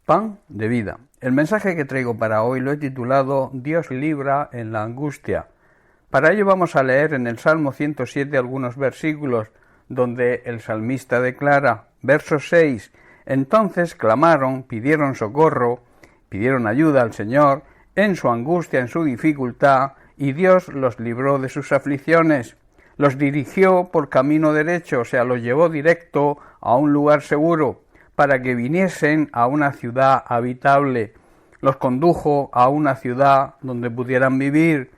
Pan de vida. El mensaje que traigo para hoy lo he titulado Dios libra en la angustia. Para ello vamos a leer en el Salmo 107 algunos versículos donde el salmista declara, verso 6, entonces clamaron, pidieron socorro, pidieron ayuda al Señor en su angustia, en su dificultad, y Dios los libró de sus aflicciones. Los dirigió por camino derecho, o sea, los llevó directo a un lugar seguro, para que viniesen a una ciudad habitable. Los condujo a una ciudad donde pudieran vivir.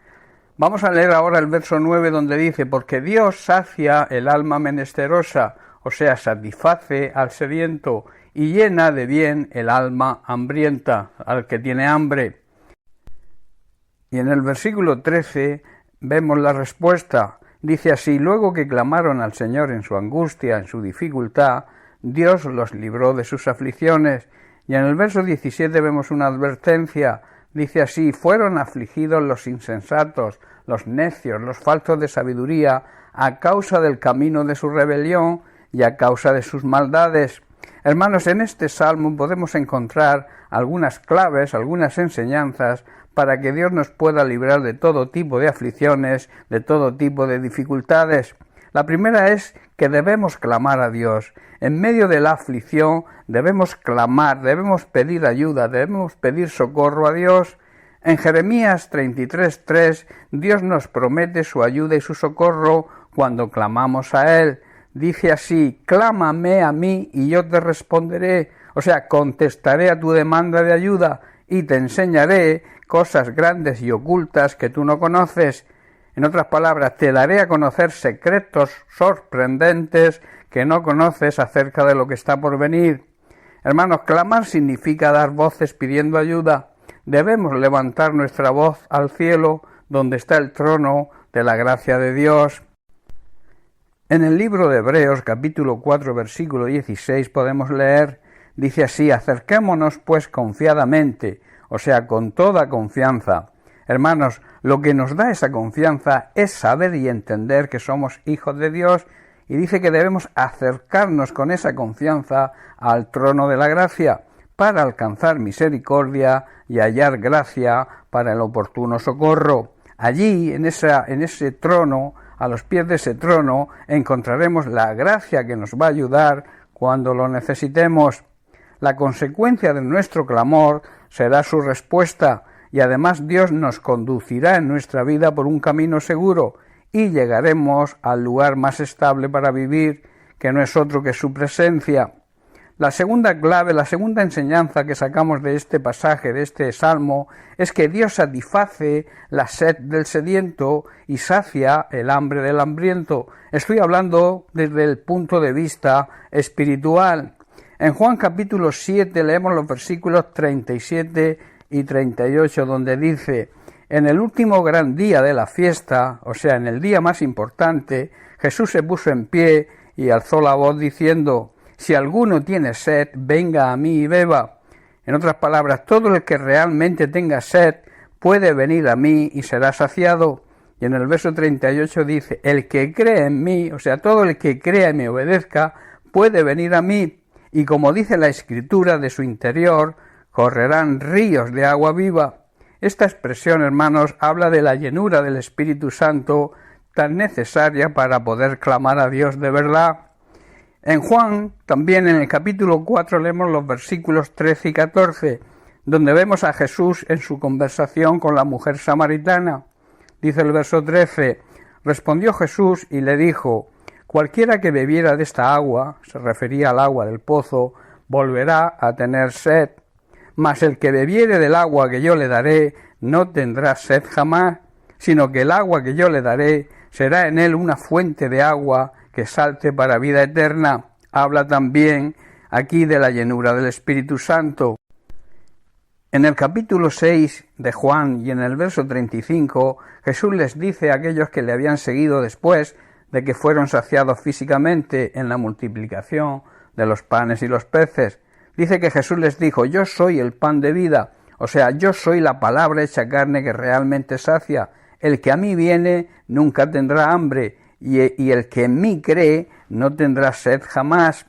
Vamos a leer ahora el verso 9 donde dice, porque Dios sacia el alma menesterosa, o sea, satisface al sediento, y llena de bien el alma hambrienta, al que tiene hambre. Y en el versículo 13 vemos la respuesta. Dice así, luego que clamaron al Señor en su angustia, en su dificultad, Dios los libró de sus aflicciones. Y en el verso 17 vemos una advertencia. Dice así, fueron afligidos los insensatos, los necios, los faltos de sabiduría, a causa del camino de su rebelión y a causa de sus maldades. Hermanos, en este salmo podemos encontrar algunas claves, algunas enseñanzas para que Dios nos pueda librar de todo tipo de aflicciones, de todo tipo de dificultades. La primera es que debemos clamar a Dios. En medio de la aflicción debemos clamar, debemos pedir ayuda, debemos pedir socorro a Dios. En Jeremías 33:3, Dios nos promete su ayuda y su socorro cuando clamamos a Él. Dice así, clámame a mí y yo te responderé, o sea, contestaré a tu demanda de ayuda y te enseñaré cosas grandes y ocultas que tú no conoces. En otras palabras, te daré a conocer secretos sorprendentes que no conoces acerca de lo que está por venir. Hermanos, clamar significa dar voces pidiendo ayuda. Debemos levantar nuestra voz al cielo, donde está el trono de la gracia de Dios. En el libro de Hebreos, capítulo 4, versículo 16, podemos leer, dice así, acerquémonos pues confiadamente, o sea, con toda confianza. Hermanos, lo que nos da esa confianza es saber y entender que somos hijos de Dios, y dice que debemos acercarnos con esa confianza al trono de la gracia para alcanzar misericordia y hallar gracia para el oportuno socorro. Allí, en ese trono, a los pies de ese trono, encontraremos la gracia que nos va a ayudar cuando lo necesitemos. La consecuencia de nuestro clamor será su respuesta, y además Dios nos conducirá en nuestra vida por un camino seguro, y llegaremos al lugar más estable para vivir, que no es otro que su presencia. La segunda clave, la segunda enseñanza que sacamos de este pasaje, de este salmo, es que Dios satisface la sed del sediento y sacia el hambre del hambriento. Estoy hablando desde el punto de vista espiritual. En Juan capítulo 7 leemos los versículos 37 y 38, donde dice, en el último gran día de la fiesta, o sea, en el día más importante, Jesús se puso en pie y alzó la voz diciendo, si alguno tiene sed, venga a mí y beba. En otras palabras, todo el que realmente tenga sed puede venir a mí y será saciado. Y en el verso 38 dice, el que cree en mí, o sea, todo el que crea y me obedezca, puede venir a mí. Y como dice la Escritura, de su interior correrán ríos de agua viva. Esta expresión, hermanos, habla de la llenura del Espíritu Santo tan necesaria para poder clamar a Dios de verdad. En Juan, también en el capítulo 4, leemos los versículos 13 y 14, donde vemos a Jesús en su conversación con la mujer samaritana. Dice el verso 13, respondió Jesús y le dijo, cualquiera que bebiera de esta agua, se refería al agua del pozo, volverá a tener sed. Mas el que bebiere del agua que yo le daré, no tendrá sed jamás, sino que el agua que yo le daré será en él una fuente de agua que salte para vida eterna. Habla también aquí de la llenura del Espíritu Santo. En el capítulo 6 de Juan y en el verso 35, Jesús les dice a aquellos que le habían seguido después de que fueron saciados físicamente en la multiplicación de los panes y los peces, dice que Jesús les dijo, yo soy el pan de vida, o sea, yo soy la palabra hecha carne que realmente sacia. El que a mí viene nunca tendrá hambre, y el que en mí cree no tendrá sed jamás.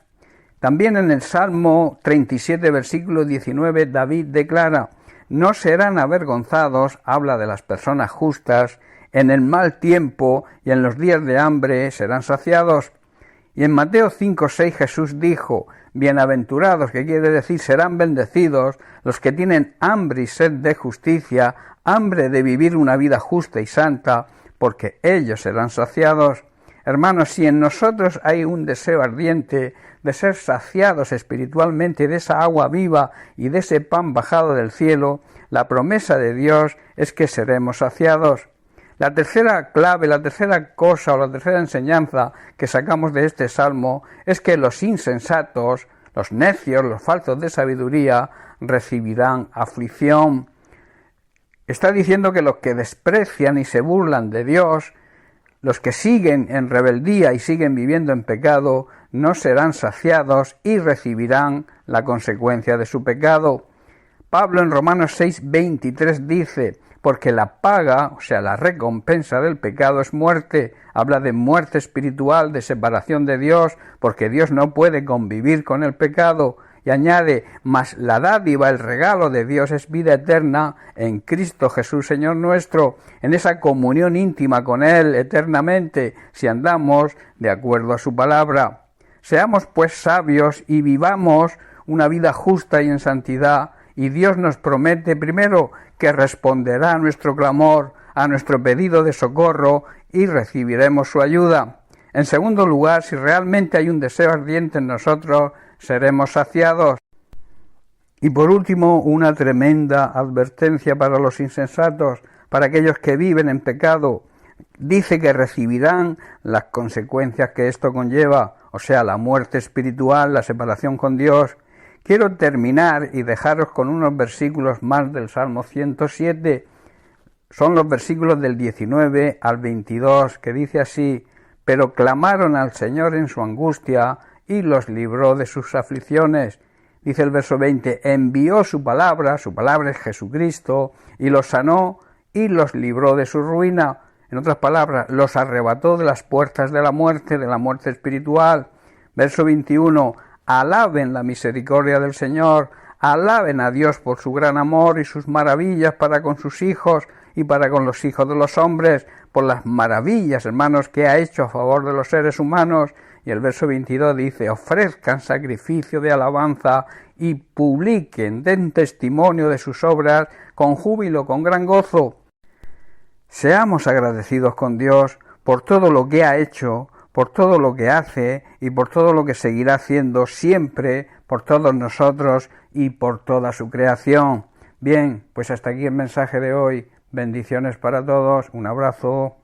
También en el Salmo 37, versículo 19, David declara: no serán avergonzados, habla de las personas justas, en el mal tiempo y en los días de hambre serán saciados. Y en Mateo 5, 6 Jesús dijo: bienaventurados, que quiere decir serán bendecidos, los que tienen hambre y sed de justicia, hambre de vivir una vida justa y santa, porque ellos serán saciados. Hermanos, si en nosotros hay un deseo ardiente de ser saciados espiritualmente de esa agua viva y de ese pan bajado del cielo, la promesa de Dios es que seremos saciados. La tercera clave, la tercera cosa o la tercera enseñanza que sacamos de este salmo es que los insensatos, los necios, los faltos de sabiduría, recibirán aflicción. Está diciendo que los que desprecian y se burlan de Dios, los que siguen en rebeldía y siguen viviendo en pecado, no serán saciados y recibirán la consecuencia de su pecado. Pablo en Romanos 6, 23 dice: porque la paga, o sea, la recompensa del pecado es muerte. Habla de muerte espiritual, de separación de Dios, porque Dios no puede convivir con el pecado. Y añade: mas la dádiva, el regalo de Dios es vida eterna en Cristo Jesús, Señor nuestro, en esa comunión íntima con Él eternamente, si andamos de acuerdo a su palabra. Seamos pues sabios y vivamos una vida justa y en santidad, y Dios nos promete primero que responderá a nuestro clamor, a nuestro pedido de socorro, y recibiremos su ayuda. En segundo lugar, si realmente hay un deseo ardiente en nosotros, seremos saciados. Y por último, una tremenda advertencia para los insensatos, para aquellos que viven en pecado. Dice que recibirán las consecuencias que esto conlleva, o sea, la muerte espiritual, la separación con Dios. Quiero terminar y dejaros con unos versículos más del Salmo 107. Son los versículos del 19 al 22, que dice así: pero clamaron al Señor en su angustia y los libró de sus aflicciones. Dice el verso 20: envió su palabra es Jesucristo, y los sanó y los libró de su ruina. En otras palabras, los arrebató de las puertas de la muerte espiritual. Verso 21: alaben la misericordia del Señor, alaben a Dios por su gran amor y sus maravillas para con sus hijos y para con los hijos de los hombres, por las maravillas, hermanos, que ha hecho a favor de los seres humanos. Y el verso 22 dice: ofrezcan sacrificio de alabanza y publiquen, den testimonio de sus obras con júbilo, con gran gozo. Seamos agradecidos con Dios por todo lo que ha hecho, por todo lo que hace y por todo lo que seguirá haciendo siempre por todos nosotros y por toda su creación. Bien, pues hasta aquí el mensaje de hoy. Bendiciones para todos. Un abrazo.